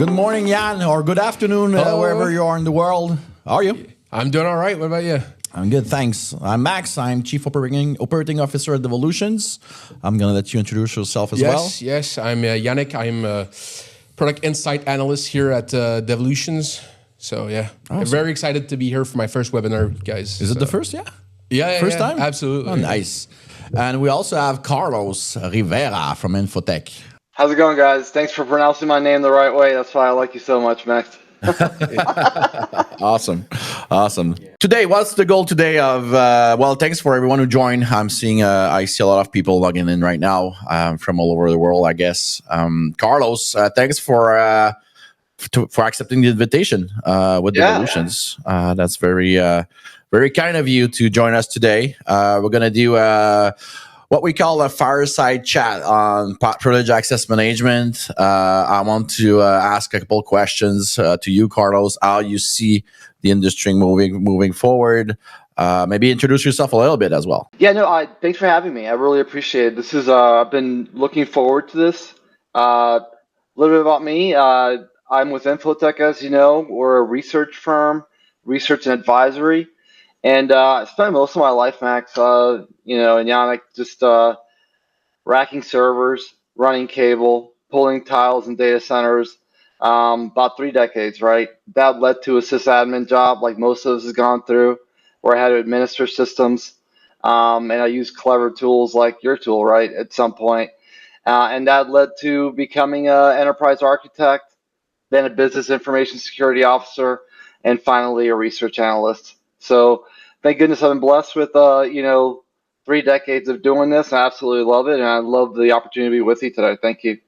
Good morning, Jan, or good afternoon, wherever you are in the world. How are you? I'm doing all right. What about you? I'm good, thanks. I'm Max. I'm Chief Operating Officer at Devolutions. I'm going to let you introduce yourself as well. Yes. I'm Yannick. I'm a Product Insight Analyst here at Devolutions. So, yeah, Awesome. I'm very excited to be here for my first webinar, guys. Is it the first? Yeah. Yeah. First time? Absolutely. Oh, nice. And we also have Carlos Rivera from Infotech. How's it going, guys? Thanks for pronouncing my name the right way. That's why I like you so much, Max. Awesome. Today, what's the goal today of, well, thanks for everyone who joined. I see a lot of people logging in right now from all over the world, I guess. Carlos, thanks for accepting the invitation with Devolutions. That's very kind of you to join us today. We're going to do what we call a fireside chat on privilege access management. I want to ask a couple questions to you, Carlos, how you see the industry moving forward. Maybe introduce yourself a little bit as well. Yeah, no, thanks for having me. I really appreciate it. This is I've been looking forward to this. A little bit about me. I'm with Infotech, as you know. We're a research firm, research and advisory. And I spent most of my life, Max, and Yannick, just racking servers, running cable, pulling tiles in data centers, about 3 decades, right? That led to a sysadmin job like most of us has gone through, where I had to administer systems. And I used clever tools like your tool, right, at some point. And that led to becoming an enterprise architect, then a business information security officer, and finally a research analyst. So thank goodness I've been blessed with, 3 decades of doing this. I absolutely love it, and I love the opportunity to be with you today. Thank you.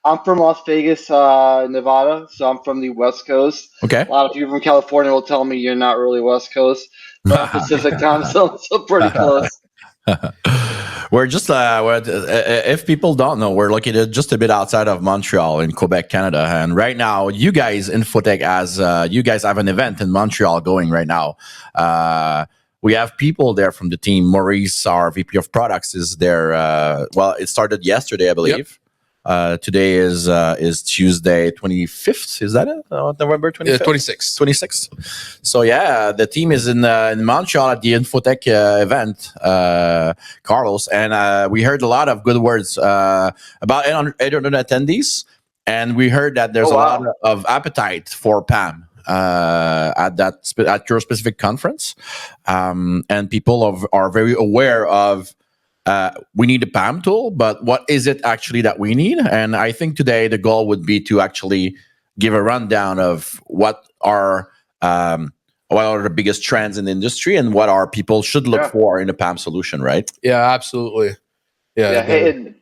I'm from Las Vegas, Nevada, so I'm from the West Coast. Okay. A lot of people from California will tell me you're not really West Coast, but Pacific time zone, so pretty close. We're just, if people don't know, we're located just a bit outside of Montreal in Quebec, Canada. And right now, you guys, Infotech, you guys have an event in Montreal going right now. We have people there from the team. Maurice, our VP of Products, is there. It started yesterday, I believe. Yep. Today is Tuesday, 25th. Is that it? November 25th? Yeah, 26th. 26th. So yeah, the team is in Montreal at the Infotech event, Carlos, and we heard a lot of good words about 800 attendees, and we heard that there's a lot of appetite for PAM at your specific conference, and people are very aware of. We need a PAM tool, but what is it actually that we need? And I think today the goal would be to actually give a rundown of what are the biggest trends in the industry and what our people should look for in a PAM solution, right? Yeah, absolutely. Yeah. Hey,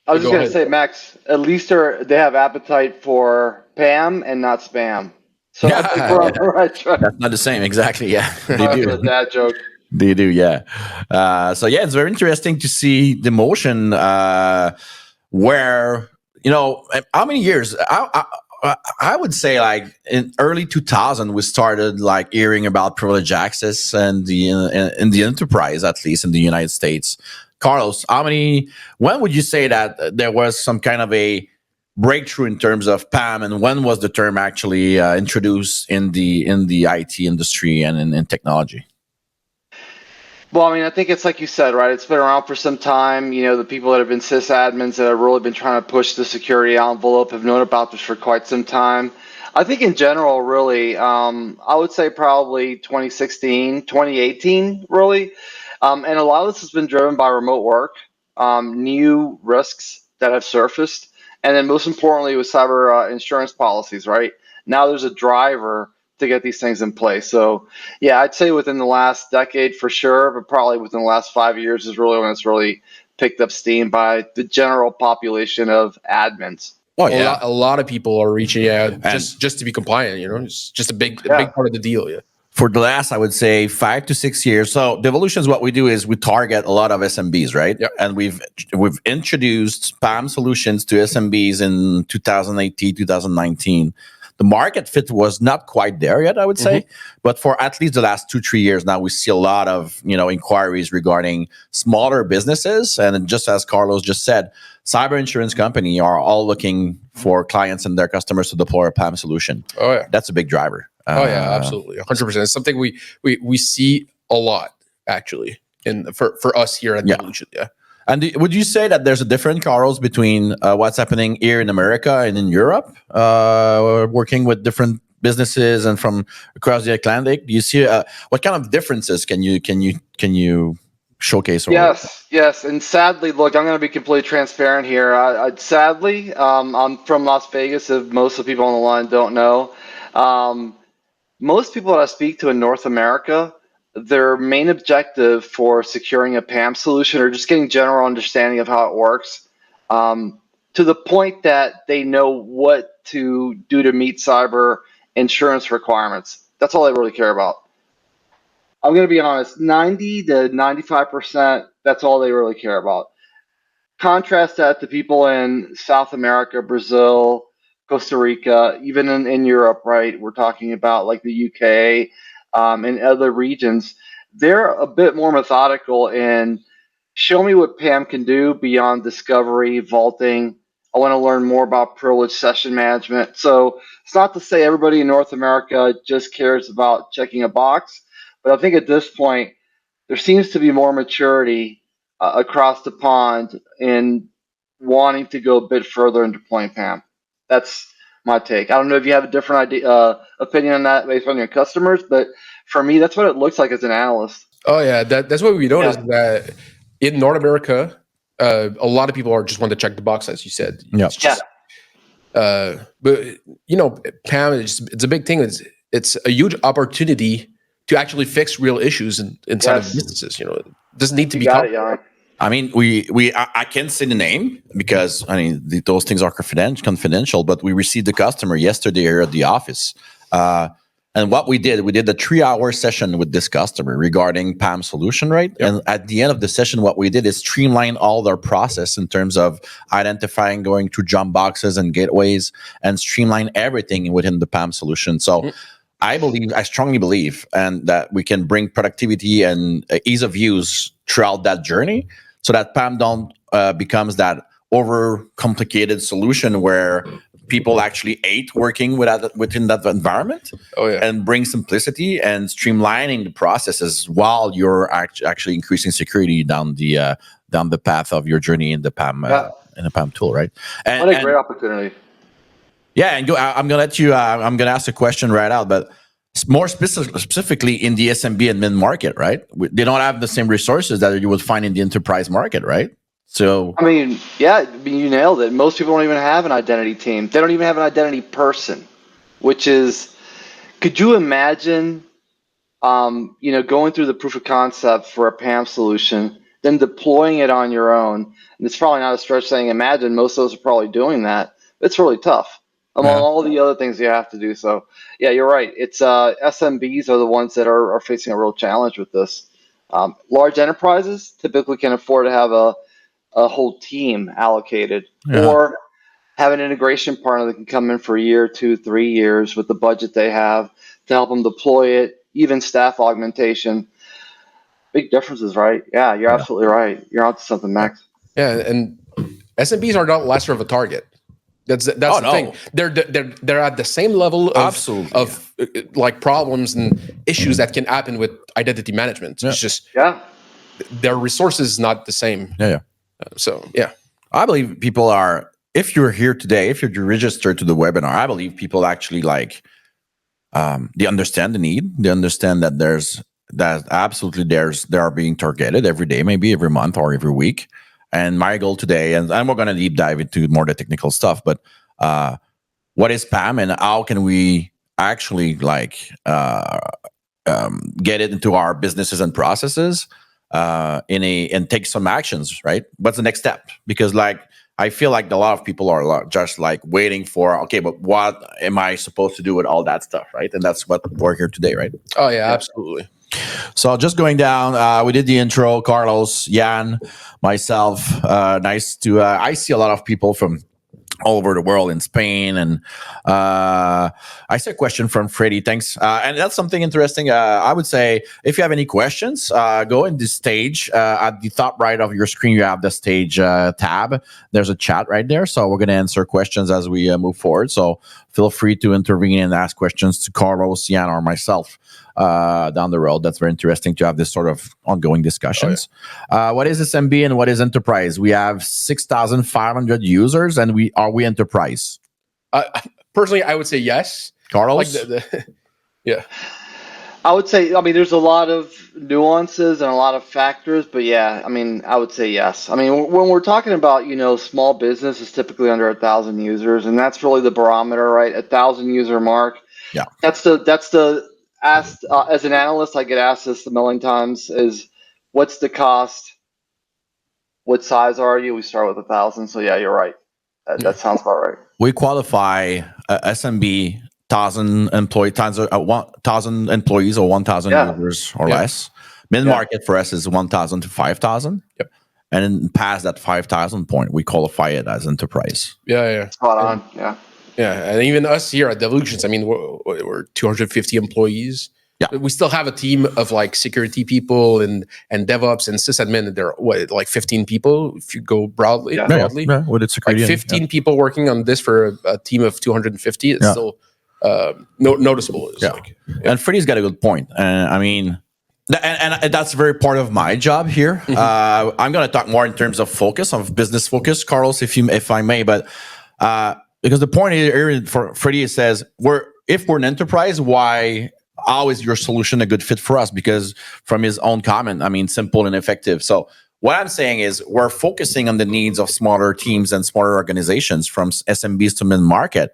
I was just going to say, Max, at least they have appetite for PAM and not spam. So I think we're on the right track. That's not the same, exactly. Yeah, they do. That joke. They do, yeah. So yeah, it's very interesting to see the motion where, how many years? I would say like in early 2000, we started like hearing about privilege access and in the enterprise, at least in the United States. Carlos, when would you say that there was some kind of a breakthrough in terms of PAM, and when was the term actually introduced in the IT industry and in technology? Well, I mean, I think it's like you said, right? It's been around for some time. The people that have been sysadmins that have really been trying to push the security envelope have known about this for quite some time. I think in general, really, I would say probably 2016, 2018, really. And a lot of this has been driven by remote work, new risks that have surfaced, and then most importantly with cyber insurance policies, right? Now there's a driver to get these things in place. So yeah, I'd say within the last decade for sure, but probably within the last 5 years is really when it's really picked up steam by the general population of admins. Oh yeah, a lot of people are reaching out just to be compliant. It's just a big part of the deal. Yeah. For the last, I would say 5 to 6 years. So Devolutions, what we do is we target a lot of SMBs, right? Yep. And we've introduced PAM solutions to SMBs in 2018, 2019. the market fit was not quite there yet, I would say. But for at least the last 2-3 years now, we see a lot of inquiries regarding smaller businesses, and just as Carlos just said, cyber insurance company are all looking for clients and their customers to deploy a PAM solution. Oh yeah, that's a big driver. oh yeah, absolutely, 100%. It's something we see a lot actually for us here at Devolutions. Yeah. And would you say that there's a difference, Carlos, between what's happening here in America and in Europe, working with different businesses and from across the Atlantic? Do you see what kind of differences can you showcase? Yes, and sadly, look, I'm going to be completely transparent here. Sadly, I'm from Las Vegas. If most of the people on the line don't know, most people that I speak to in North America, their main objective for securing a PAM solution or just getting general understanding of how it works, to the point that they know what to do to meet cyber insurance requirements. That's all they really care about. I'm going to be honest, 90 to 95%, that's all they really care about. Contrast that to people in South America, Brazil, Costa Rica, even in Europe, right? We're talking about like the UK and other regions. They're a bit more methodical in show me what PAM can do beyond discovery, vaulting. I want to learn more about privileged session management. So it's not to say everybody in North America just cares about checking a box, but I think at this point, there seems to be more maturity across the pond in wanting to go a bit further in deploying PAM. That's my take. I don't know if you have a different opinion on that based on your customers, but for me, that's what it looks like as an analyst. Oh yeah, that's what we noticed that in North America, a lot of people are just want to check the box, as you said. But PAM it's a big thing. It's a huge opportunity to actually fix real issues inside of businesses. It doesn't need to be. I mean, I can't say the name because those things are confidential. But we received the customer yesterday here at the office, and what we did a 3-hour session with this customer regarding PAM solution, right? Yep. And at the end of the session, what we did is streamline all their process in terms of identifying, going through jump boxes and gateways, and streamline everything within the PAM solution. So. I strongly believe, and that we can bring productivity and ease of use throughout that journey, so that PAM don't becomes that over complicated solution where people actually hate working within that environment. Oh yeah, and bring simplicity and streamlining the processes while you're actually increasing security down the path of your journey in the PAM in the PAM tool, right? And, what a great opportunity. Yeah, and I'm gonna let you. I'm gonna ask a question right out, but more specifically in the SMB and mid market, right? They don't have the same resources that you would find in the enterprise market, right? So you nailed it. Most people don't even have an identity team. They don't even have an identity person, which is. Could you imagine, going through the proof of concept for a PAM solution, then deploying it on your own? And it's probably not a stretch saying imagine. Most of us are probably doing that. It's really tough. Among all the other things you have to do. So, yeah, you're right. It's SMBs are the ones that are facing a real challenge with this. Large enterprises typically can afford to have a whole team allocated or have an integration partner that can come in for a year, 2, 3 years with the budget they have to help them deploy it, even staff augmentation. Big differences, right? Yeah, you're absolutely right. You're onto something, Max. Yeah, and SMBs are not lesser of a target. That's the thing. They're at the same level of like problems and issues that can happen with identity management. It's just their resources not the same. I believe people are. If you're here today, if you're registered to the webinar, I believe people actually they understand the need. They understand that they are being targeted every day, maybe every month or every week. And my goal today, and we're going to deep dive into more the technical stuff, but what is PAM and how can we actually get it into our businesses and processes and take some actions, right? What's the next step? Because I feel like a lot of people are just waiting for, okay, but what am I supposed to do with all that stuff, right? And that's what we're here today, right? Oh yeah, absolutely. So just going down, we did the intro, Carlos, Jan, myself. Nice to, I see a lot of people from all over the world in Spain. And I see a question from Freddie. Thanks. And that's something interesting. I would say if you have any questions, go in this stage. At the top right of your screen, you have the stage tab. There's a chat right there. So we're going to answer questions as we move forward. So feel free to intervene and ask questions to Carlos, Jan, or myself down the road. That's very interesting to have this sort of ongoing discussions. What is SMB and what is enterprise? We have 6,500 users, and are we enterprise? Personally, I would say yes. Carlos? Yeah. I would say, I mean, there's a lot of nuances and a lot of factors, but yeah, I mean, I would say yes. I mean, when we're talking about, small business is typically under 1,000 users, and that's really the barometer, right? 1,000 user mark. Yeah. That's the asked as an analyst, I get asked this a million times: is what's the cost? What size are you? We start with 1,000. So yeah, you're right. That sounds about right. We qualify SMB. 1,000 employees or 1,000 users or less. Mid-market for us is 1,000 to 5,000. Yep. And then past that 5,000 point, we qualify it as enterprise. Yeah. Spot on. Yeah, and even us here at Devolutions, I mean, we're 250 employees. Yeah. We still have a team of like security people and DevOps and sysadmin. They're like 15 people if you go broadly. Yeah, with its security. Like 15 people working on this for a team of 250. It's still noticeable. And Freddie's got a good point. I mean, and that's very part of my job here. I'm going to talk more in terms of focus, of business focus, Carlos, if I may. But because the point here for Freddie says, if we're an enterprise, how is your solution a good fit for us? Because from his own comment, I mean, simple and effective. So what I'm saying is we're focusing on the needs of smaller teams and smaller organizations, from SMBs to mid-market.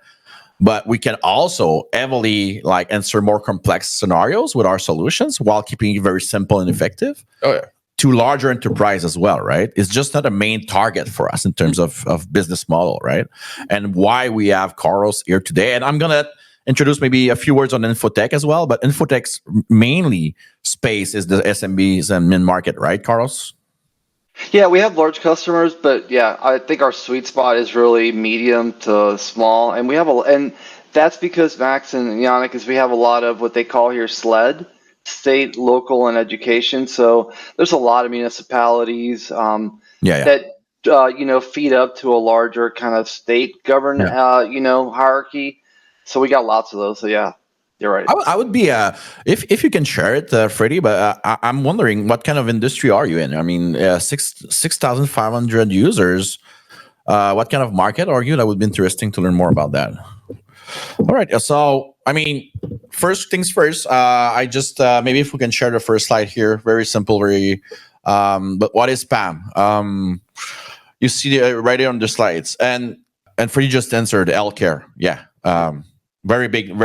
But we can also heavily answer more complex scenarios with our solutions while keeping it very simple and effective. To larger enterprise as well, right? It's just not a main target for us in terms of business model, right? And why we have Carlos here today. And I'm going to introduce maybe a few words on Infotech as well. But Infotech's mainly space is the SMBs and mid-market, right, Carlos? Yeah, we have large customers, but yeah, I think our sweet spot is really medium to small, and and that's because Max and Yannick, is we have a lot of what they call here SLED, state, local, and education. So there's a lot of municipalities that feed up to a larger kind of state governed hierarchy. So we got lots of those. So yeah. You're right. I would be if you can share it, Freddie. But I'm wondering, what kind of industry are you in? I mean, 6,500 users. What kind of market are you? That would be interesting to learn more about that. All right. So, I mean, first things first. I just maybe if we can share the first slide here. Very simple. But what is PAM? You see right here on the slides, and Freddie just answered healthcare. Yeah. Very big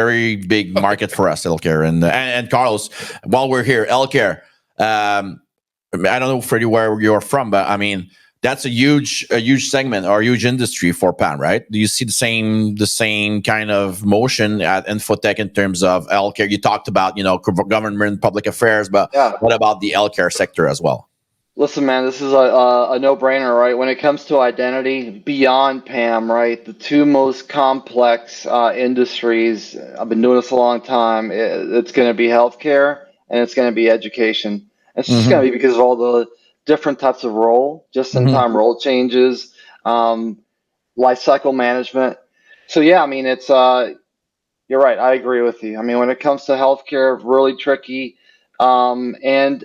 market for us, healthcare. And Carlos, while we're here, healthcare. I don't know, Freddie, where you're from, but I mean, that's a huge segment or a huge industry for PAM, right? Do you see the same kind of motion at Infotech in terms of healthcare? You talked about government, public affairs, but what about the healthcare sector as well? Listen, man, this is a no-brainer, right? When it comes to identity, beyond PAM, right? The two most complex industries, I've been doing this a long time, it's going to be healthcare and it's going to be education. It's just going to be because of all the different types of role, just-in-time role changes, life cycle management. So, yeah, I mean, it's you're right. I agree with you. I mean, when it comes to healthcare, really tricky. And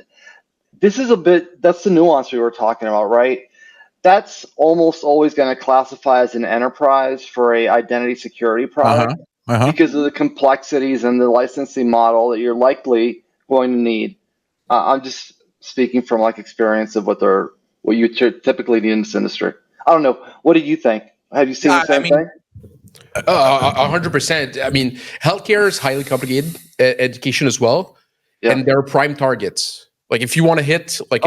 this is that's the nuance we were talking about, right? That's almost always going to classify as an enterprise for a identity security product because of the complexities and the licensing model that you're likely going to need. I'm just speaking from experience of what you typically need in this industry. I don't know. What do you think? Have you seen the same thing? 100%. I mean, healthcare is highly complicated, education as well, and there are prime targets. Like if you want to hit like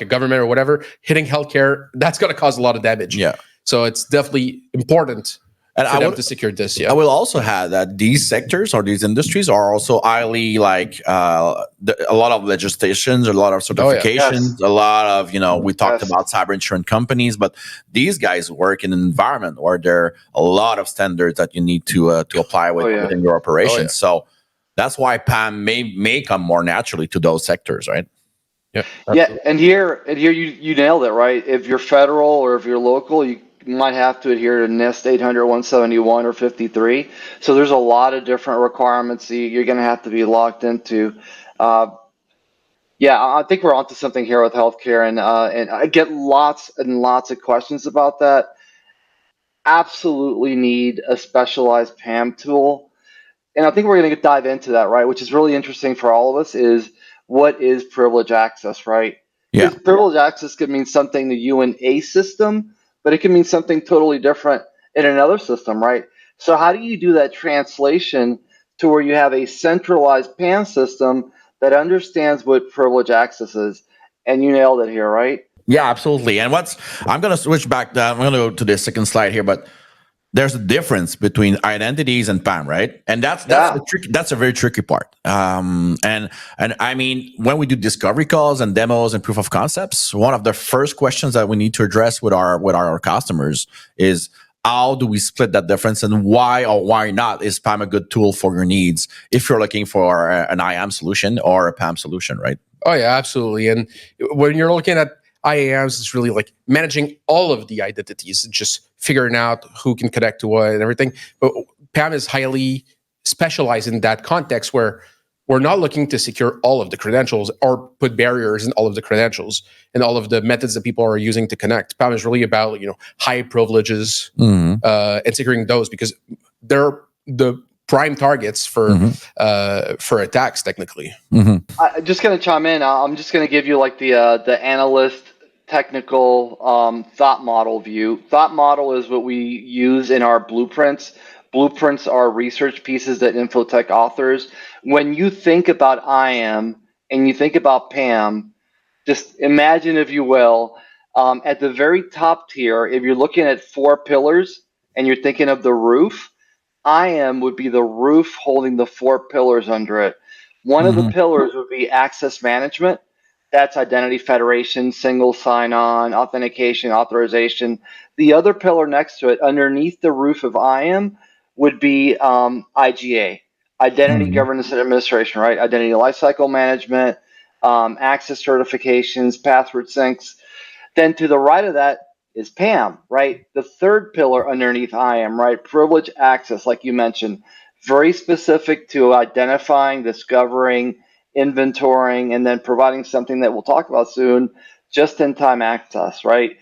a government or whatever, hitting healthcare, that's going to cause a lot of damage. Yeah. So it's definitely important And for them to secure this. Yeah, I will also add that these sectors or these industries are also highly like a lot of legislations, a lot of certifications, Yes. a lot of we talked Yes. about cyber insurance companies, but these guys work in an environment where there are a lot of standards that you need to apply Oh yeah. within your operations. So that's why PAM may come more naturally to those sectors, right? yeah, Yeah, absolutely. and here you nailed it, right? If you're federal or if you're local, you might have to adhere to NIST 800, 171, or 53. So there's a lot of different requirements that you're going to have to be locked into. Uh, yeah, I think we're onto something here with healthcare, and I get lots and lots of questions about that. Absolutely need a specialized PAM tool, and I think we're going to dive into that, right? Which is really interesting for all of us is what is privilege access, right? Yeah. Because privilege access could mean something to you in a system, but it can mean something totally different in another system, right? So how do you do that translation to where you have a centralized PAM system that understands what privilege access is? And you nailed it here, right? Yeah, absolutely. And I'm going to switch back. I'm going to go to the second slide here, but there's a difference between identities and PAM, right? And Yeah. that's a very tricky part. And I mean, when we do discovery calls and demos and proof of concepts, one of the first questions that we need to address with our customers is how do we split that difference, and why or why not is PAM a good tool for your needs if you're looking for an IAM solution or a PAM solution, right? Oh yeah, absolutely. And when you're looking at IAMs, it's really like managing all of the identities and just figuring out who can connect to what and everything. But PAM is highly specialized in that context where we're not looking to secure all of the credentials or put barriers in all of the credentials and all of the methods that people are using to connect. PAM is really about high privileges and securing those because they're the prime targets for attacks technically. I'm just going to chime in. I'm just going to give you like the analyst technical thought model view. Thought model is what we use in our blueprints. Blueprints are research pieces that Infotech authors. When you think about IAM and you think about PAM, just imagine, if you will, at the very top tier, if you're looking at four pillars and you're thinking of the roof, IAM would be the roof holding the four pillars under it. One of the pillars would be access management. That's identity federation, single sign-on, authentication, authorization. The other pillar next to it, underneath the roof of IAM, would be IGA, identity governance and administration, right? Identity lifecycle management, access certifications, password syncs. Then to the right of that is PAM, right? The third pillar underneath IAM, right? Privilege access, like you mentioned, very specific to identifying, discovering, inventorying, and then providing something that we'll talk about soon, just-in-time access, right?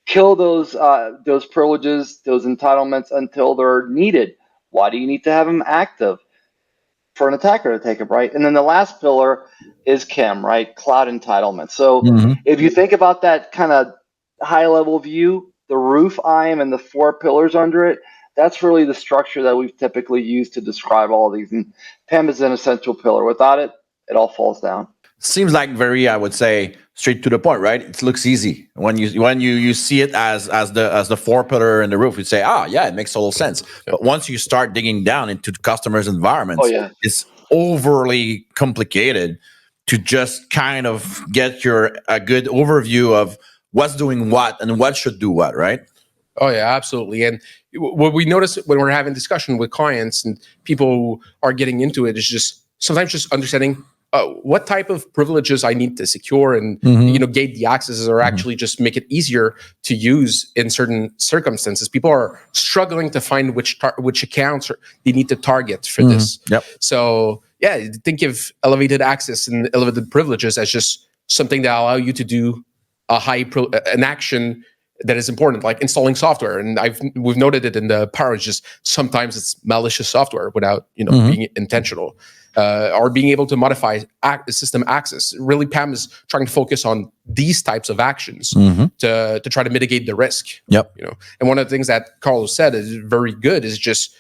Kill those privileges, those entitlements until they're needed. Why do you need to have them active? For an attacker to take it, right? And then the last pillar is CAM, right? Cloud entitlement. So if you think about that kind of high level view, the roof IAM and the four pillars under it, that's really the structure that we've typically used to describe all of these. And PAM is an essential pillar. Without it, it all falls down. Seems like very, I would say, straight to the point, right? It looks easy when you see it as the four pillar in the roof. You say, yeah, it makes total sense. But once you start digging down into the customer's environments, it's overly complicated to just kind of get a good overview of what's doing what and what should do what, right? Oh yeah, absolutely. And what we notice when we're having discussion with clients and people who are getting into it is just sometimes just understanding what type of privileges I need to secure and gate the accesses or actually just make it easier to use in certain circumstances. People are struggling to find which accounts they need to target for this. Yep. So yeah, think of elevated access and elevated privileges as just something that allow you to do an action that is important, like installing software. And we've noted it in the power. It's just sometimes it's malicious software without being intentional, or being able to modify system access. Really, PAM is trying to focus on these types of actions to try to mitigate the risk. Yep. And one of the things that Carlos said is very good is just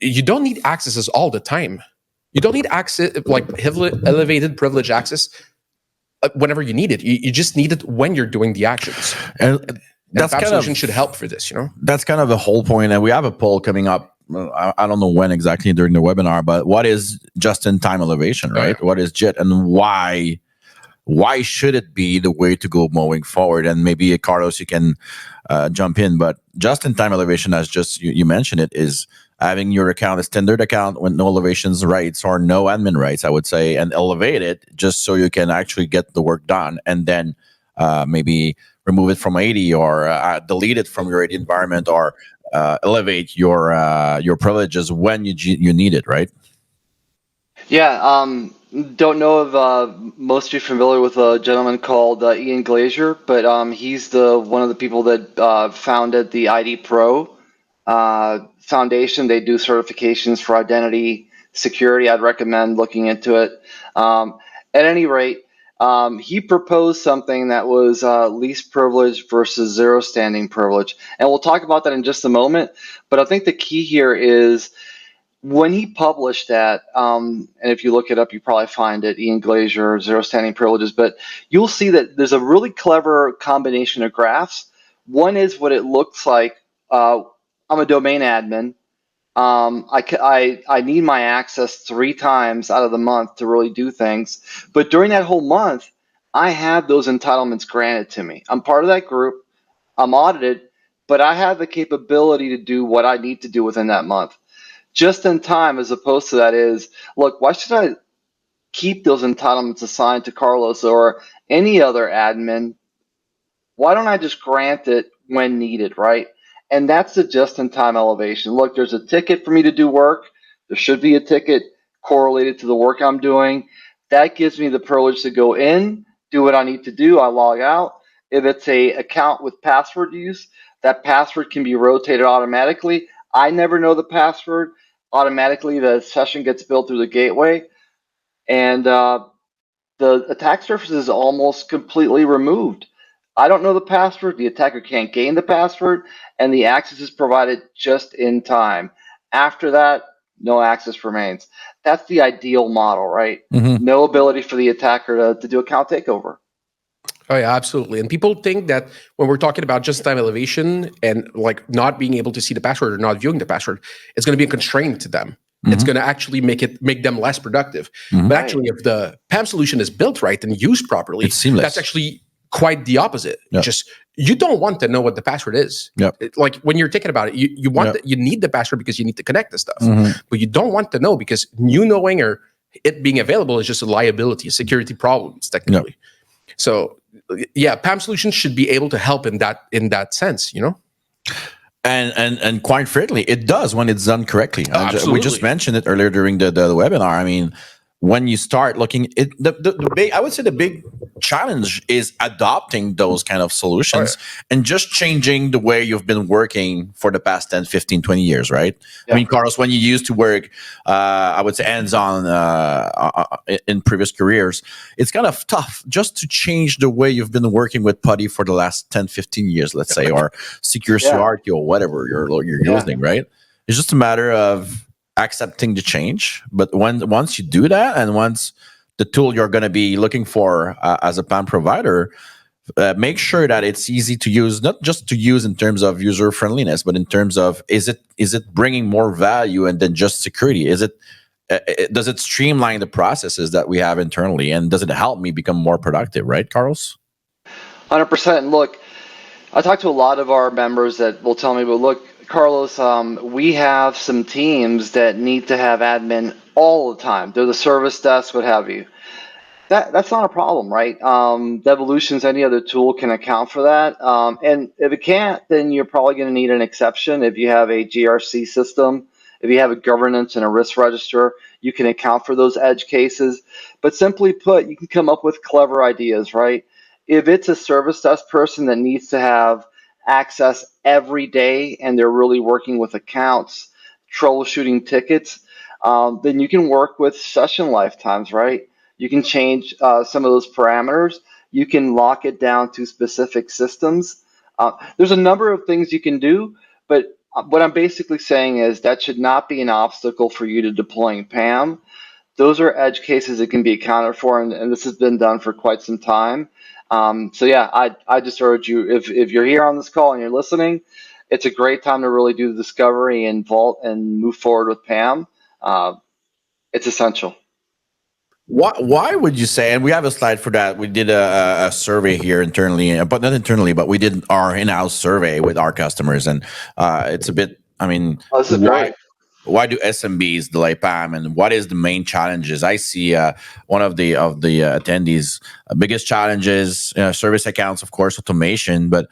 you don't need accesses all the time. You don't need access like elevated privilege access whenever you need it. You just need it when you're doing the actions. And And PAM solution should help for this, That's kind of the whole point. And we have a poll coming up. I don't know when exactly during the webinar, but what is just-in-time elevation, right? Oh, yeah. What is JIT, and why should it be the way to go moving forward? And maybe, Carlos, you can jump in, but just-in-time elevation, as just you mentioned it, is having your account a standard account with no elevations rights or no admin rights, I would say, and elevate it just so you can actually get the work done, and then maybe remove it from 80 or delete it from your 80 environment, or elevate your privileges when you need it, right? Yeah, don't know if most of you are familiar with a gentleman called Ian Glazier, but he's one of the people that founded the ID Pro Foundation. They do certifications for identity security. I'd recommend looking into it. At any rate, he proposed something that was least privilege versus zero standing privilege. And we'll talk about that in just a moment. But I think the key here is, when he published that, and if you look it up, you probably find it, Ian Glazier, zero standing privileges, but you'll see that there's a really clever combination of graphs. One is what it looks like. I'm a domain admin. I need my access 3 times out of the month to really do things. But during that whole month, I have those entitlements granted to me. I'm part of that group. I'm audited, but I have the capability to do what I need to do within that month. Just in time, as opposed to that, is, look, why should I keep those entitlements assigned to Carlos or any other admin? Why don't I just grant it when needed, right? And that's the just-in-time elevation. Look, there's a ticket for me to do work. There should be a ticket correlated to the work I'm doing. That gives me the privilege to go in, do what I need to do. I log out. If it's a account with password use, that password can be rotated automatically. I never know the password. Automatically, the session gets built through the gateway, and the attack surface is almost completely removed. I don't know the password, the attacker can't gain the password, and the access is provided just in time. After that, no access remains. That's the ideal model, right? Mm-hmm. No ability for the attacker to do account takeover. Oh yeah, absolutely. And people think that when we're talking about just-in-time elevation and like not being able to see the password or not viewing the password, it's going to be a constraint to them. Mm-hmm. It's going to actually make them less productive. Mm-hmm. But actually, if the PAM solution is built right and used properly, it's seamless. That's actually quite the opposite. Yep. Just, you don't want to know what the password is. Yep. Like when you're thinking about it, you want you need the password because you need to connect the stuff. Mm-hmm. But you don't want to know, because you knowing or it being available is just a liability, a security problem, technically. Yep. So yeah, PAM solutions should be able to help in that sense, And quite frankly, it does when it's done correctly. We just mentioned it earlier during the webinar. I mean, when you start looking, the big, I would say the big challenge is adopting those kind of solutions and just changing the way you've been working for the past 10, 15, 20 years, right? Yeah. I mean, Carlos, when you used to work, I would say hands-on in previous careers, it's kind of tough just to change the way you've been working with PuTTY for the last 10, 15 years, let's say, or Secure CRT or whatever you're using, right? It's just a matter of accepting the change. But once you do that, and once the tool you're going to be looking for as a PAM provider, make sure that it's easy to use, not just to use in terms of user friendliness, but in terms of, is it bringing more value and than just security? Does it streamline the processes that we have internally, and does it help me become more productive, right, Carlos? 100%. Look, I talk to a lot of our members that will tell me, but look, Carlos, we have some teams that need to have admin all the time. They're the service desk, what have you. That's not a problem, right? Devolutions, any other tool can account for that. And if it can't, then you're probably going to need an exception. If you have a GRC system, if you have a governance and a risk register, you can account for those edge cases. But simply put, you can come up with clever ideas, right? If it's a service desk person that needs to have access every day and they're really working with accounts, troubleshooting tickets, then you can work with session lifetimes, right? You can change some of those parameters. You can lock it down to specific systems. There's a number of things you can do, but what I'm basically saying is that should not be an obstacle for you to deploying PAM. those are edge cases that can be accounted for, and this has been done for quite some time. So yeah, I just urge you, if you're here on this call and you're listening, it's a great time to really do the discovery and vault and move forward with PAM. It's essential. Why would you say? And we have a slide for that. We did a survey here internally, but not internally, but we did our in-house survey with our customers, and it's a bit. I mean, Oh, this is great. why do SMBs delay PAM, and what is the main challenges? I see one of the attendees' biggest challenges, service accounts, of course, automation, but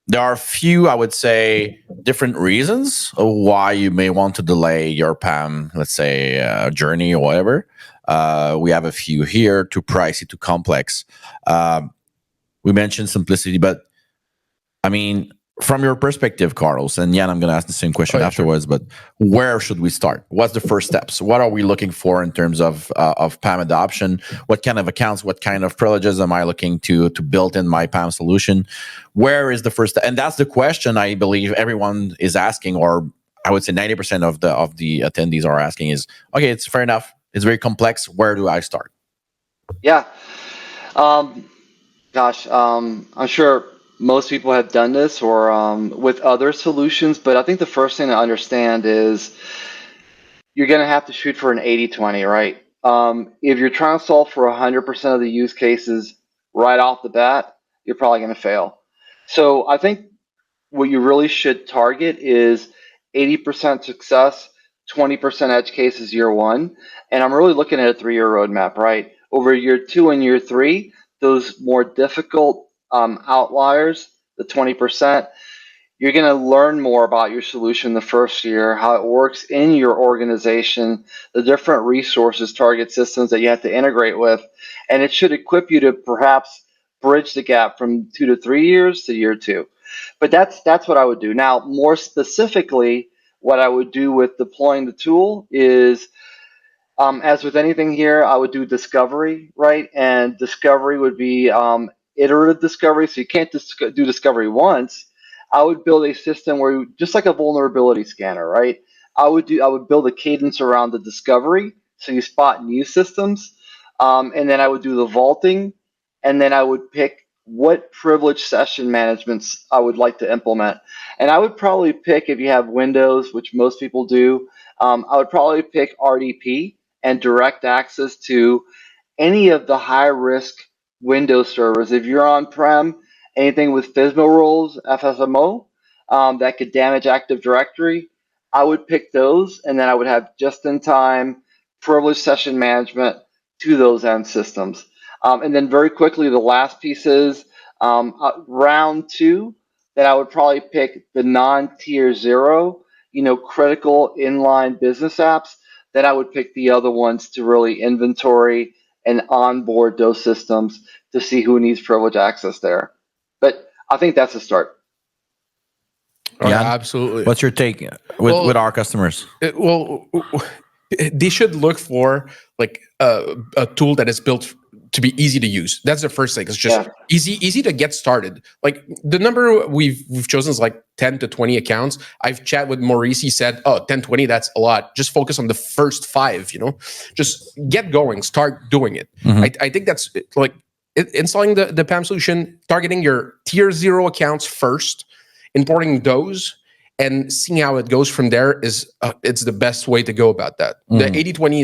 there are a few, I would say, different reasons of why you may want to delay your PAM, let's say, journey or whatever. We have a few here: too pricey, too complex. We mentioned simplicity, but I mean, from your perspective, Carlos, and Jan, I'm going to ask the same question afterwards. Sure. But where should we start? What's the first steps? What are we looking for in terms of PAM adoption? What kind of accounts? What kind of privileges am I looking to build in my PAM solution? Where is the first step? And that's the question I believe everyone is asking, or I would say 90% of the attendees are asking is, okay, it's fair enough. It's very complex. Where do I start? Yeah. I'm sure most people have done this or with other solutions, but I think the first thing to understand is you're going to have to shoot for an 80-20, right? If you're trying to solve for 100% of the use cases right off the bat, you're probably going to fail. So I think what you really should target is 80% success, 20% edge cases year one. And I'm really looking at a 3-year roadmap, right? Over year 2 and year 3, those more difficult outliers, the 20%, you're going to learn more about your solution the first year, how it works in your organization, the different resources, target systems that you have to integrate with. And it should equip you to perhaps bridge the gap from 2 to 3 years to year 2. But that's what I would do. Now, more specifically, what I would do with deploying the tool is, as with anything here, I would do discovery, right? And discovery would be iterative discovery. So you can't do discovery once. I would build a system where, just like a vulnerability scanner, right? I would build a cadence around the discovery, so you spot new systems, and then I would do the vaulting, and then I would pick what privilege session managements I would like to implement. And I would probably pick, if you have Windows, which most people do, I would probably pick RDP and direct access to any of the high risk Windows servers. If you're on-prem, anything with FSMO roles, FSMO, that could damage Active Directory, I would pick those, and then I would have just-in-time privilege session management to those end systems. And then very quickly, the last piece is round 2, that I would probably pick the non-tier 0, critical inline business apps. Then I would pick the other ones to really inventory and onboard those systems to see who needs privilege access there. But I think that's a start. Yeah, absolutely. What's your take with our customers? They should look for like a tool that is built to be easy to use. That's the first thing. It's just easy to get started. Like the number we've chosen is like 10 to 20 accounts. I've chatted with Maurice. He said, 10, 20, that's a lot. Just focus on the first 5, just get going, start doing it. Mm-hmm. I think that's like installing the PAM solution, targeting your tier 0 accounts first, importing those, and seeing how it goes from there is it's the best way to go about that. Mm. The 80-20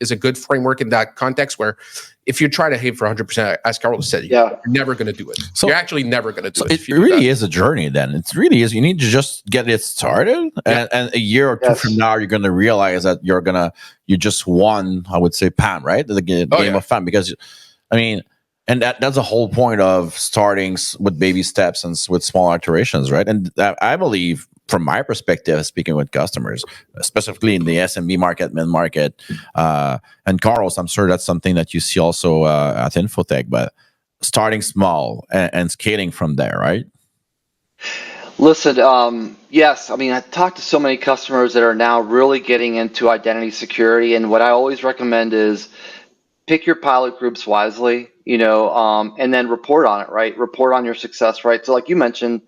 is a good framework in that context, where if you try to hit for 100%, as Carlos said, you're never going to do it. So, you're actually never going to do it. It really is a journey then. It really is. You need to just get it started. And a year or two from now, you're going to realize that you just won, I would say, PAM, right? The game of PAM. Because, I mean, and that's the whole point of starting with baby steps and with small iterations, right? And I believe, from my perspective, speaking with customers, specifically in the SMB market, mid-market, and Carlos, I'm sure that's something that you see also at Infotech, but starting small and scaling from there, right? Listen, yes. I mean, I talked to so many customers that are now really getting into identity security, and what I always recommend is pick your pilot groups wisely, and then report on it, right? Report on your success, right? So like you mentioned,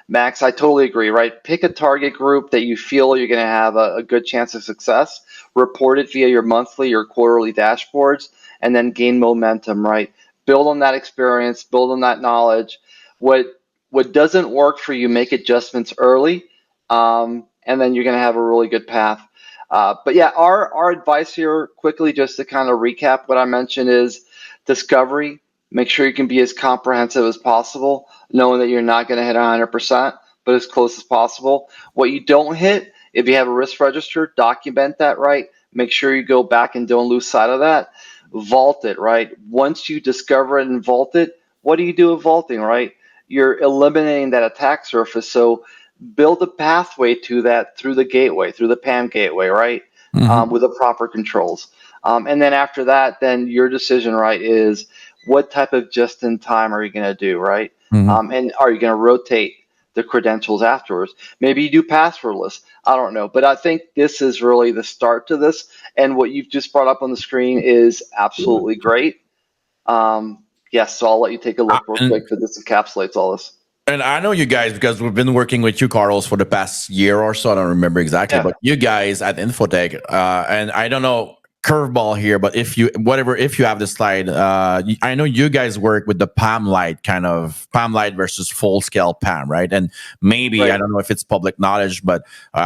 Max, I totally agree, right? Pick a target group that you feel you're going to have a good chance of success, report it via your monthly or quarterly dashboards, and then gain momentum, right? Build on that experience, build on that knowledge. What doesn't work for you, make adjustments early, and then you're going to have a really good path. But yeah, our advice here, quickly, just to kind of recap what I mentioned, is discovery. Make sure you can be as comprehensive as possible, knowing that you're not going to hit 100%, but as close as possible. What you don't hit, if you have a risk register, document that, right? Make sure you go back and don't lose sight of that. Vault it, right? Once you discover it and vault it, what do you do with vaulting, right? You're eliminating that attack surface. So build a pathway to that through the gateway, through the PAM gateway, right? With the proper controls. And then after that, then your decision, right, is what type of just-in-time are you going to do, right? And are you going to rotate the credentials afterwards? Maybe you do passwordless. I don't know. But I think this is really the start to this. And what you've just brought up on the screen is absolutely great. Yes, so I'll let you take a look real quick, but this encapsulates all this. And I know you guys because we've been working with you, Carlos, for the past year or so. I don't remember exactly, but you guys at Infotech, and I don't know curveball here, but if you have the slide, I know you guys work with the PAM Lite PAM Lite versus full scale PAM, right? And maybe I don't know if it's public knowledge, but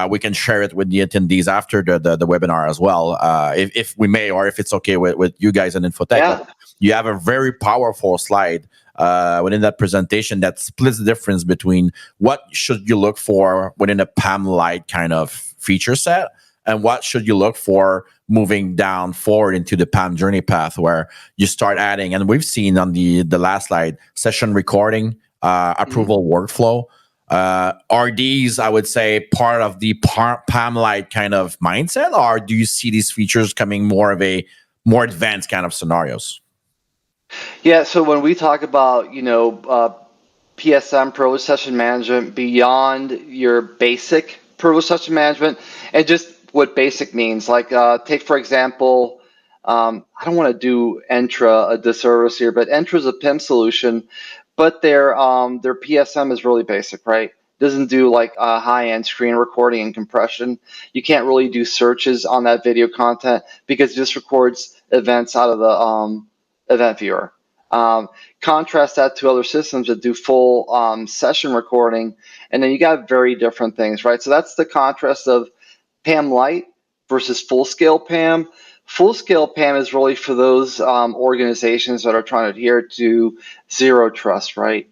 we can share it with the attendees after the webinar as well, if we may, or if it's okay with you guys at Infotech. Yeah. You have a very powerful slide within that presentation that splits the difference between what should you look for within a PAM Lite kind of feature set and what should you look for moving down forward into the PAM journey path, where you start adding, and we've seen on the last slide, session recording, approval workflow. Are these, I would say, part of the PAM Lite kind of mindset, or do you see these features coming more of a more advanced kind of scenarios? Yeah, so when we talk about, PSM, privilege session management, beyond your basic privilege session management, and just what basic means, like take, for example, I don't want to do Entra a disservice here, but Entra is a PIM solution, but their PSM is really basic, right? Doesn't do like high-end screen recording and compression. You can't really do searches on that video content because it just records events out of the event viewer. Contrast that to other systems that do full session recording, and then you got very different things, right? So that's the contrast of PAM Lite versus full-scale PAM. Full-scale PAM is really for those organizations that are trying to adhere to zero trust, right?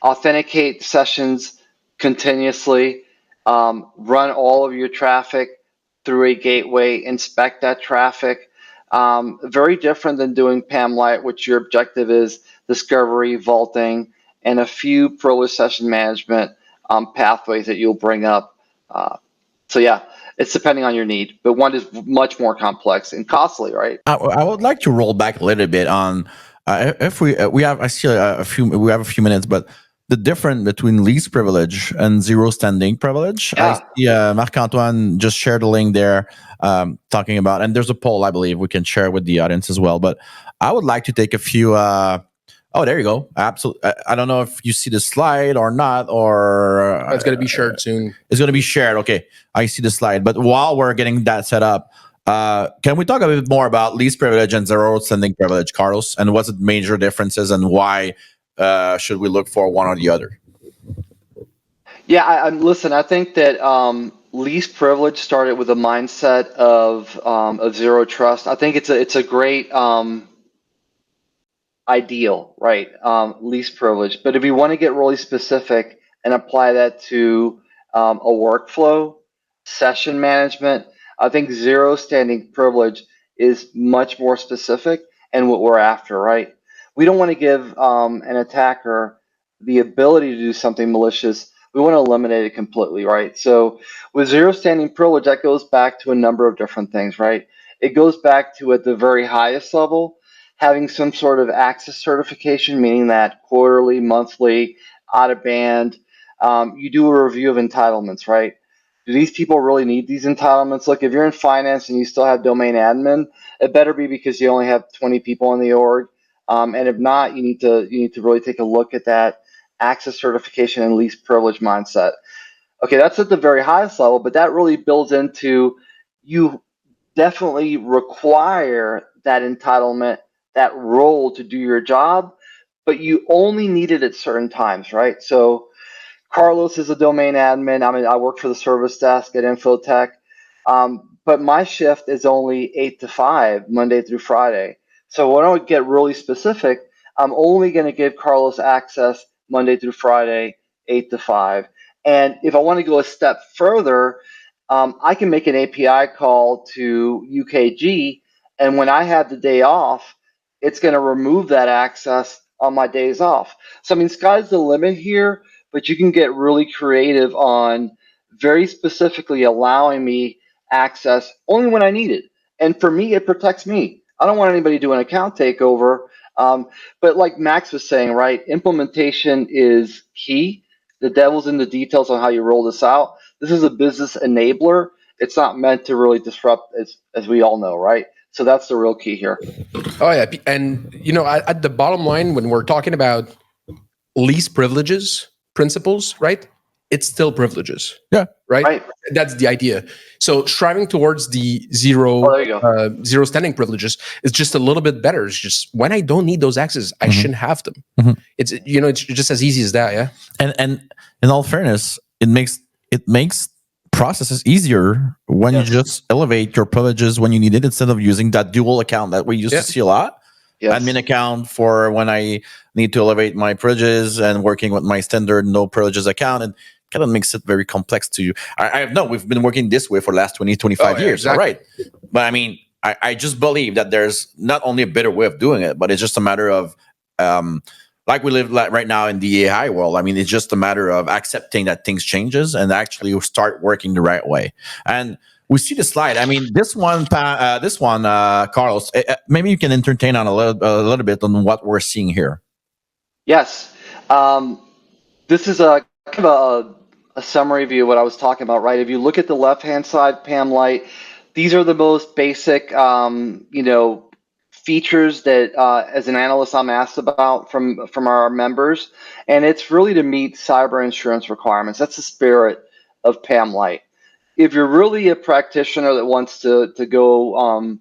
Authenticate sessions continuously, run all of your traffic through a gateway, inspect that traffic. Very different than doing PAM Lite, which your objective is discovery, vaulting, and a few privilege session management pathways that you'll bring up. So yeah, it's depending on your need, but one is much more complex and costly, right? I would like to roll back a little bit on if we have we have a few minutes, but the difference between least privilege and zero standing privilege. Yeah. I see Marc-Antoine just shared the link there, talking about, and there's a poll I believe we can share with the audience as well. But I would like to take a few. Oh, there you go. Absolutely. I don't know if you see the slide or not, or it's going to be shared soon. It's going to be shared. Okay, I see the slide. But while we're getting that set up, can we talk a bit more about least privilege and zero standing privilege, Carlos? And what's the major differences, and why should we look for one or the other? Yeah, listen. I think that least privilege started with a mindset of zero trust. I think it's a great ideal, right? Least privilege. But if you want to get really specific and apply that to a workflow, session management, I think zero standing privilege is much more specific and what we're after, right? We don't want to give an attacker the ability to do something malicious. We want to eliminate it completely, right? So with zero standing privilege, that goes back to a number of different things, right? It goes back to, at the very highest level, having some sort of access certification, meaning that quarterly, monthly, out of band, you do a review of entitlements, right? Do these people really need these entitlements? Look, if you're in finance and you still have domain admin, it better be because you only have 20 people in the org. And if not, you need to really take a look at that access certification and least privilege mindset. Okay, that's at the very highest level, but that really builds into you definitely require that entitlement, that role to do your job, but you only need it at certain times, right? So Carlos is a domain admin. I mean, I work for the service desk at Infotech, but my shift is only 8 to 5, Monday through Friday. So when I get really specific, I'm only going to give Carlos access Monday through Friday, 8 to 5. And if I want to go a step further, I can make an API call to UKG, and when I have the day off, it's going to remove that access on my days off. So, I mean, sky's the limit here, but you can get really creative on very specifically allowing me access only when I need it. And for me, it protects me. I don't want anybody doing account takeover. But like Max was saying, right, implementation is key. The devil's in the details on how you roll this out. This is a business enabler. It's not meant to really disrupt, as we all know, right? So that's the real key here. Oh yeah, and at the bottom line, when we're talking about least privileges principles, right? It's still privileges. Yeah. Right? That's the idea. So striving towards the zero standing privileges is just a little bit better. It's just when I don't need those accesses, I shouldn't have them. It's it's just as easy as that. Yeah. And in all fairness, it makes processes easier when you just elevate your privileges when you need it, instead of using that dual account that we used to see a lot. Admin account for when I need to elevate my privileges, and working with my standard no privileges account. And kind of makes it very complex to you. I know we've been working this way for the last 20, 25 years. Exactly. All right. But I mean, I just believe that there's not only a better way of doing it, but it's just a matter of, like we live right now in the AI world. I mean, it's just a matter of accepting that things changes and actually start working the right way. And we see the slide. I mean, this one, Carlos, maybe you can entertain on a little bit on what we're seeing here. Yes. This is a kind of a summary view of what I was talking about, right? If you look at the left-hand side, PAM Lite, these are the most basic, features that as an analyst I'm asked about from our members, and it's really to meet cyber insurance requirements. That's the spirit of PAM Lite. If you're really a practitioner that wants to go,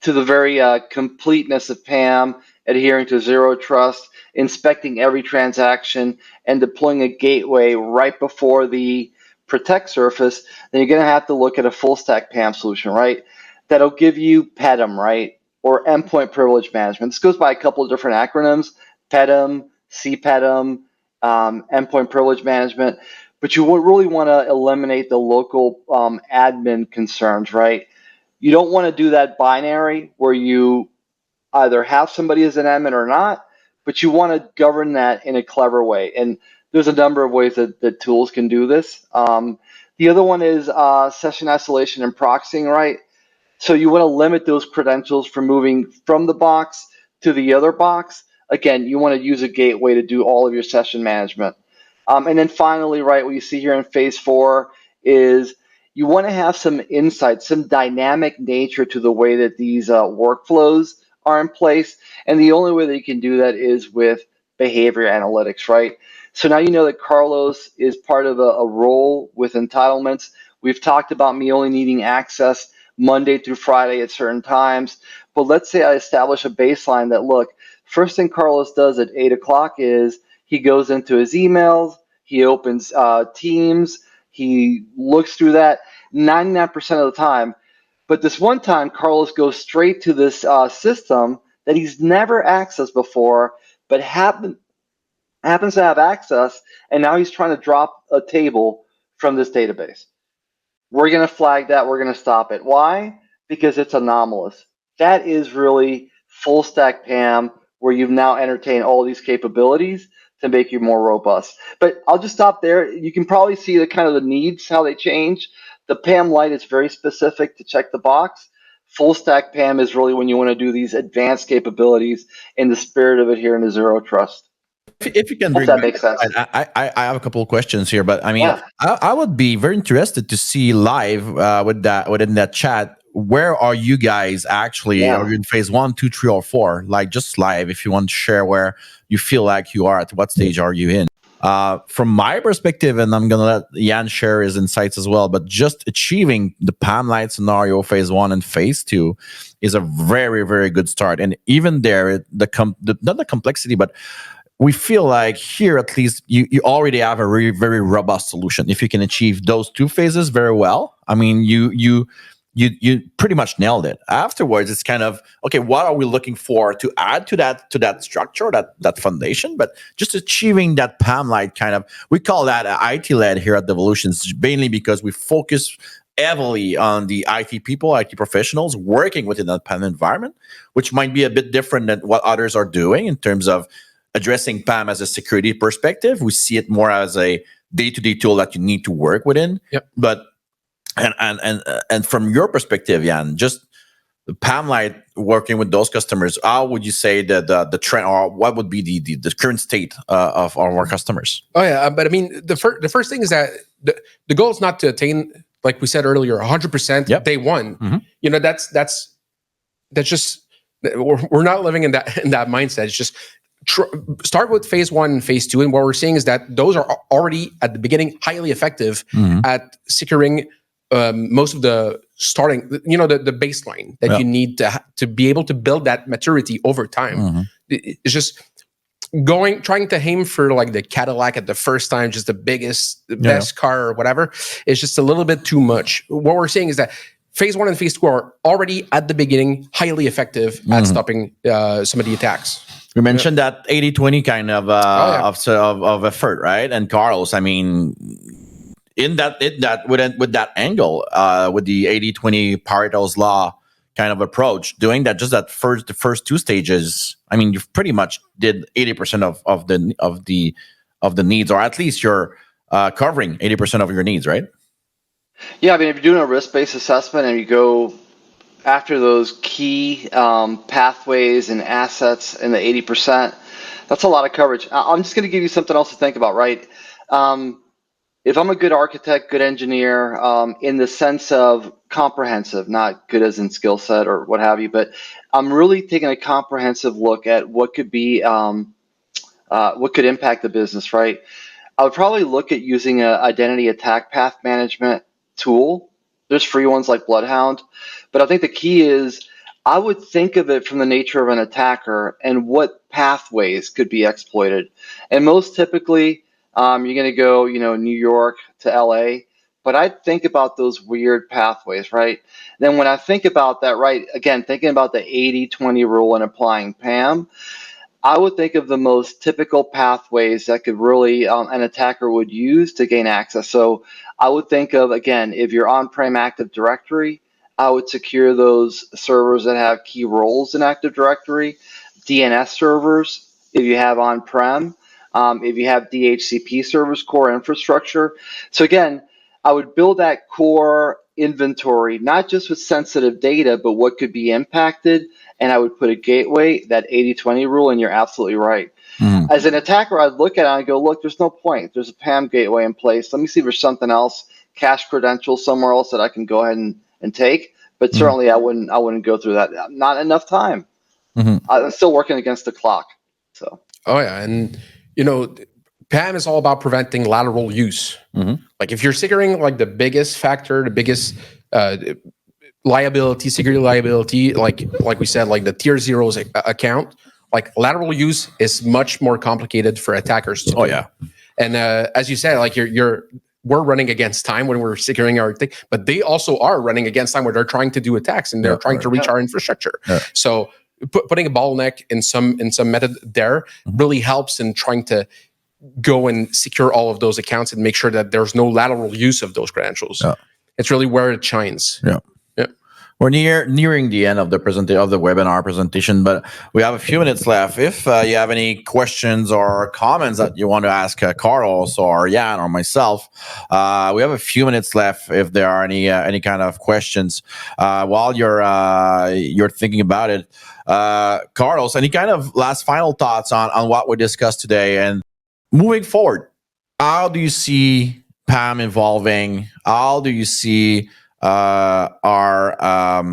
to the very completeness of PAM, adhering to zero trust, inspecting every transaction, and deploying a gateway right before the protect surface, then you're going to have to look at a full stack PAM solution, right? That'll give you PEDM, right? Or endpoint privilege management. This goes by a couple of different acronyms: PEDM, CPEDM, endpoint privilege management. But you really want to eliminate the local admin concerns, right? You don't want to do that binary where you either have somebody as an admin or not, but you want to govern that in a clever way. And there's a number of ways that tools can do this. The other one is session isolation and proxying, right? So you want to limit those credentials from moving from the box to the other box. Again, you want to use a gateway to do all of your session management. And then finally, right, what you see here in phase 4 is you want to have some insight, some dynamic nature to the way that these workflows are in place. And the only way that you can do that is with behavior analytics, right? So now you know that Carlos is part of a role with entitlements. We've talked about me only needing access Monday through Friday at certain times. But let's say I establish a baseline that, look, first thing Carlos does at 8 o'clock is he goes into his emails, he opens Teams, he looks through that 99% of the time. But this one time, Carlos goes straight to this system that he's never accessed before, but happens to have access, and now he's trying to drop a table from this database. We're going to flag that. We're going to stop it. Why? Because it's anomalous. That is really full stack PAM, where you've now entertained all these capabilities to make you more robust. But I'll just stop there. You can probably see the kind of the needs, how they change. The PAM Lite is very specific to check the box. Full stack PAM is really when you want to do these advanced capabilities in the spirit of adhering to zero trust. If you can bring that makes sense. I have a couple of questions here, but I mean, I would be very interested to see live within that chat where are you guys actually? Yeah. Are you in phase 1, 2, 3, or 4? Like just live, if you want to share where you feel like you are, at what stage are you in? From my perspective, and I'm going to let Jan share his insights as well, but just achieving the PAM Lite scenario phase 1 and phase 2 is a very, very good start. And even there, not the complexity, but we feel like here, at least, you already have a very, very robust solution. If you can achieve those 2 phases very well, I mean, you pretty much nailed it. Afterwards, it's kind of, okay, what are we looking for to add to that structure, that foundation? But just achieving that PAM Lite kind of, we call that IT-led here at Devolutions, mainly because we focus heavily on the IT people, IT professionals working within that PAM environment, which might be a bit different than what others are doing in terms of addressing PAM as a security perspective. We see it more as a day-to-day tool that you need to work within. Yep. But and from your perspective, Jan, just the PAM Lite working with those customers, how would you say that the trend, or what would be the current state of our customers? Oh yeah, but I mean, the first thing is that the goal is not to attain, like we said earlier, 100% day one. Mm-hmm. You know, that's just, we're not living in that mindset. It's just start with phase 1 and phase 2, and what we're seeing is that those are already at the beginning highly effective at securing most of the starting, the baseline that you need to be able to build that maturity over time. It's just trying to aim for like the Cadillac at the first time, just the best car or whatever. It's just a little bit too much. What we're saying is that phase 1 and phase 2 are already at the beginning highly effective at stopping some of the attacks. You mentioned that 80-20 kind of of effort, right? And Carlos, I mean, with that angle, with the 80-20 Pareto's law kind of approach, doing that, just the first 2 stages, I mean, you've pretty much did 80% of the needs, or at least you're covering 80% of your needs, right? Yeah, I mean, if you're doing a risk-based assessment and you go after those key pathways and assets in the 80%, that's a lot of coverage. I'm just going to give you something else to think about, right? If I'm a good architect, good engineer, in the sense of comprehensive, not good as in skill set or what have you, but I'm really taking a comprehensive look at what could be, what could impact the business, right? I would probably look at using an identity attack path management tool. There's free ones like Bloodhound, but I think the key is I would think of it from the nature of an attacker and what pathways could be exploited. And most typically, you're going to go, New York to LA, but I think about those weird pathways, right? Then when I think about that, right, again, thinking about the 80-20 rule and applying PAM, I would think of the most typical pathways that could really an attacker would use to gain access. So I would think of, again, if you're on-prem Active Directory, I would secure those servers that have key roles in Active Directory, DNS servers, if you have on-prem, if you have DHCP servers, core infrastructure. So again, I would build that core inventory, not just with sensitive data, but what could be impacted. And I would put a gateway, that 80-20 rule, and you're absolutely right. As an attacker, I'd look at it and I'd go, look, there's no point. There's a PAM gateway in place. Let me see if there's something else, cache credentials somewhere else that I can go ahead and take. But certainly I wouldn't go through that. Not enough time. I'm still working against the clock. So. Oh yeah, and PAM is all about preventing lateral use. Like if you're securing like the biggest factor, the biggest liability, security liability, like we said, like the tier 0's account, like lateral use is much more complicated for attackers to do. Yeah. And as you said, like we're running against time when we're securing our thing, but they also are running against time where they're trying to do attacks and they're trying to reach our infrastructure. So putting a bottleneck in some method there really helps in trying to go and secure all of those accounts and make sure that there's no lateral use of those credentials. It's really where it shines. We're nearing the end of the webinar presentation, but we have a few minutes left. If you have any questions or comments that you want to ask Carlos or Jan or myself, we have a few minutes left. If there are any kind of questions while you're thinking about it, Carlos, any kind of last final thoughts on what we discussed today and moving forward? How do you see PAM evolving? How do you see are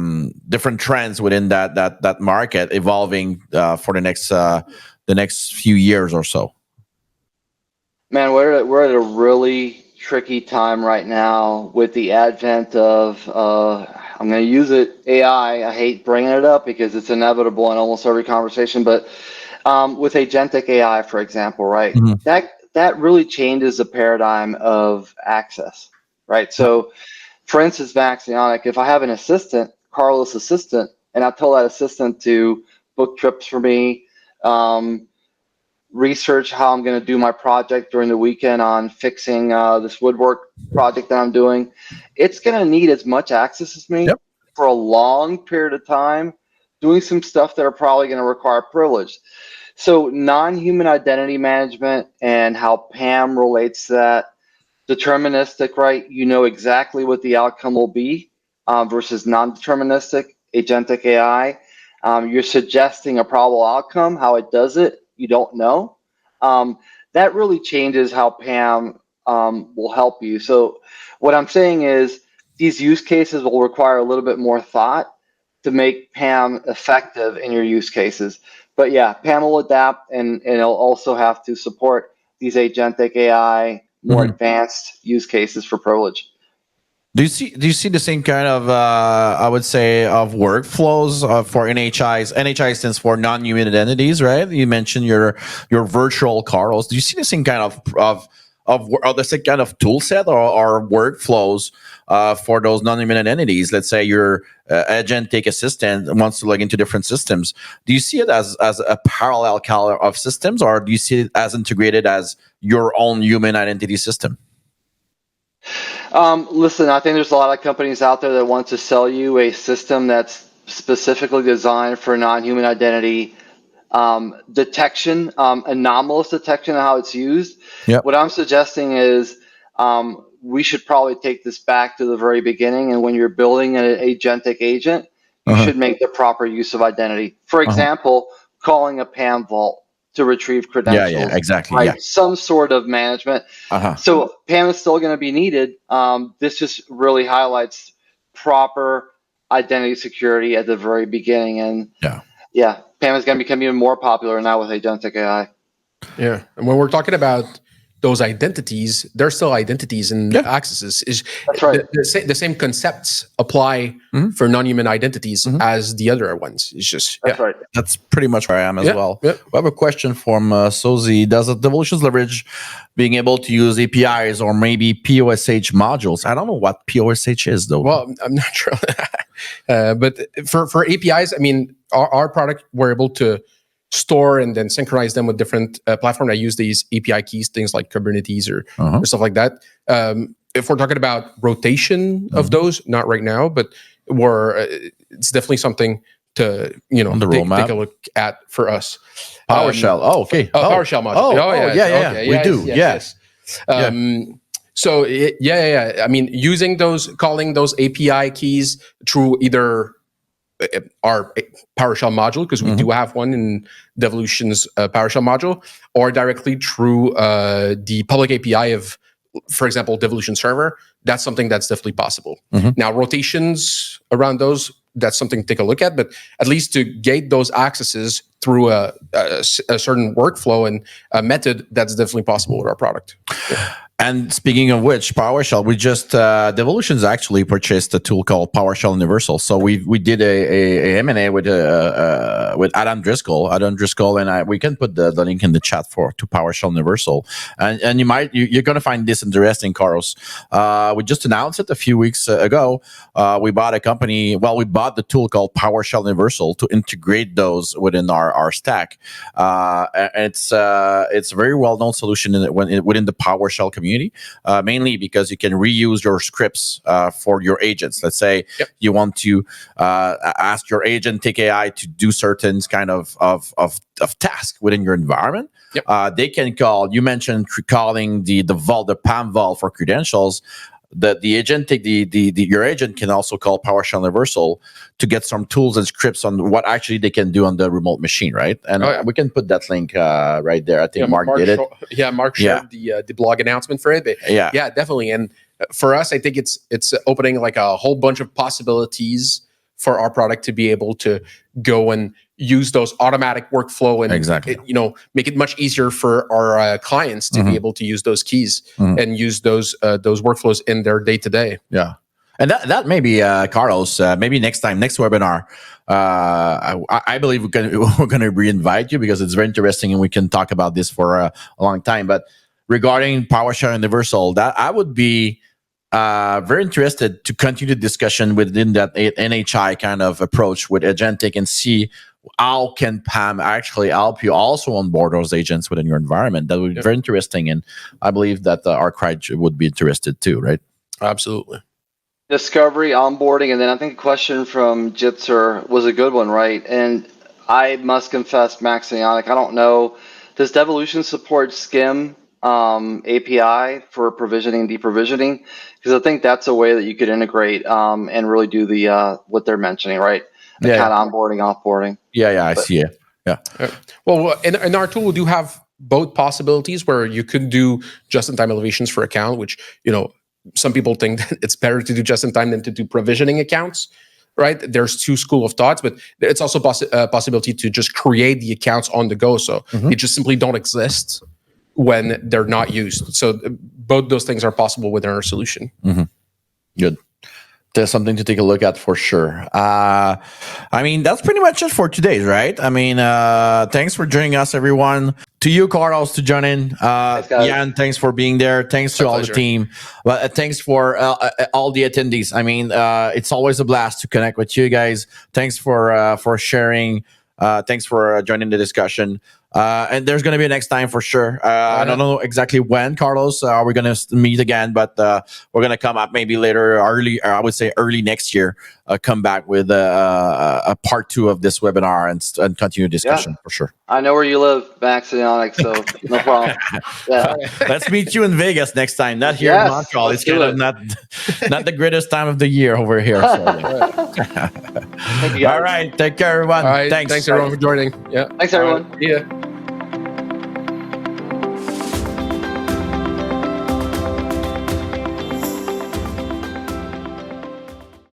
different trends within that market evolving for the next few years or so? Man, we're at a really tricky time right now with the advent of I'm going to use it, AI. I hate bringing it up because it's inevitable in almost every conversation, but with agentic AI, for example, right? Mhm. That really changes the paradigm of access, right? So, for instance, Maxionic, if I have an assistant, Carlos assistant, and I tell that assistant to book trips for me, research how I'm going to do my project during the weekend on fixing this woodwork project that I'm doing, it's going to need as much access as me Yep. for a long period of time, doing some stuff that are probably going to require privilege. So non-human identity management and how PAM relates to that, deterministic, right? You know exactly what the outcome will be versus non-deterministic, agentic AI. You're suggesting a probable outcome. How it does it, you don't know. That really changes how PAM will help you. So what I'm saying is these use cases will require a little bit more thought to make PAM effective in your use cases. But yeah, PAM will adapt and it'll also have to support these agentic AI, more advanced use cases for privilege. Do you see the same kind of I would say of workflows for NHIs? NHI stands for non-human identities, right? You mentioned your virtual Carlos. Do you see the same kind of the same kind of tool set or workflows for those non-human identities? Let's say your agentic assistant wants to log into different systems. Do you see it as a parallel color of systems, or do you see it as integrated as your own human identity system? Listen, I think there's a lot of companies out there that want to sell you a system that's specifically designed for non-human identity detection, anomalous detection of how it's used. Yep. What I'm suggesting is we should probably take this back to the very beginning. And when you're building an agentic agent, you should make the proper use of identity. For example, calling a PAM vault to retrieve Yeah, credentials, exactly. right? Yeah. Some sort of management. So PAM is still going to be needed. This just really highlights proper identity security at the very beginning. And Yeah. yeah, PAM is going to become even more popular now with agentic AI. Yeah, and when we're talking about those identities, they're still identities and accesses. That's right. The same concepts apply for non-human identities as the other ones. It's just That's right. That's pretty much where I am as well. Yeah. We have a question from Sozi. Does Devolutions leverage being able to use APIs or maybe POSH modules? I don't know what POSH is, though. Well, I'm not sure. But for APIs, I mean, our product, we're able to store and then synchronize them with different platforms that use these API keys, things like Kubernetes or stuff like that. If we're talking about rotation of those, not right now, but it's definitely something to take a look at for us. PowerShell. Okay. PowerShell module. Yeah. We do. Yes. So I mean, calling those API keys through either our PowerShell module, because we do have one in Devolutions PowerShell module, or directly through the public API of, for example, Devolution server. That's something that's definitely possible. Now, rotations around those, that's something to take a look at, but at least to gate those accesses through a certain workflow and a method, that's definitely possible with our product. Yeah. And speaking of which, PowerShell, we just Devolutions actually purchased a tool called PowerShell Universal. So we did a M&A with Adam Driscoll. And we can put the link in the chat to PowerShell Universal. And you're going to find this interesting, Carlos. We just announced it a few weeks ago. We bought a company. Well, we bought the tool called PowerShell Universal to integrate those within our stack. It's a very well known solution within the PowerShell community. Mainly because you can reuse your scripts for your agents. Let's say you want to ask your agentic AI to do certain kind of task within your environment. They can call. You mentioned calling the vault, the PAM vault for credentials. Your agent can also call PowerShell Universal to get some tools and scripts on what actually they can do on the remote machine, right? And we can put that link right there. I think Mark did it. Mark shared the blog announcement for it. But yeah, definitely. And for us, I think it's opening like a whole bunch of possibilities for our product to be able to go and use those automatic workflow and make it much easier for our clients to be able to use those keys and use those workflows in their day to day. Yeah. And that may be, Carlos, maybe next webinar, I believe we're going to reinvite you because it's very interesting and we can talk about this for a long time. But regarding PowerShell Universal, that I would be very interested to continue the discussion within that NHI kind of approach with agentic and see how can PAM actually help you also onboard those agents within your environment. That would be very interesting. And I believe that our crowd would be interested too, right? Absolutely. Discovery, onboarding, and then I think a question from Jitzer was a good one, right? And I must confess, Max and Yannick, I don't know, does Devolutions support SCIM API for provisioning, deprovisioning? Because I think that's a way that you could integrate and really do the what they're mentioning, right? Account onboarding, offboarding. Yeah, I see it. Yeah. Well, in our tool, we do have both possibilities where you could do just-in-time elevations for account, which, some people think that it's better to do just-in-time than to do provisioning accounts, right? There's two school of thoughts, but it's also a possibility to just create the accounts on the go. So they just simply don't exist when they're not used. So both those things are possible within our solution. Good. There's something to take a look at for sure. That's pretty much it for today, right? Thanks for joining us, everyone. To you, Carlos, to join in. Jan, thanks for being there. Thanks to all the team. Well, thanks for all the attendees. It's always a blast to connect with you guys. Thanks for sharing. Thanks for joining the discussion. And there's going to be a next time for sure. I don't know exactly when, Carlos, we're going to meet again, but we're going to come up maybe later, I would say early next year, come back with a part 2 of this webinar and continue discussion for sure. I know where you live, Max and Yannick, so no problem. Let's meet you in Vegas next time, not here in Montreal. It's kind of not the greatest time of the year over here. So, Thank you, guys. All right. Take care, everyone. All right. Thanks Thanks, everyone, for joining. Yeah. Thanks, everyone. Yeah.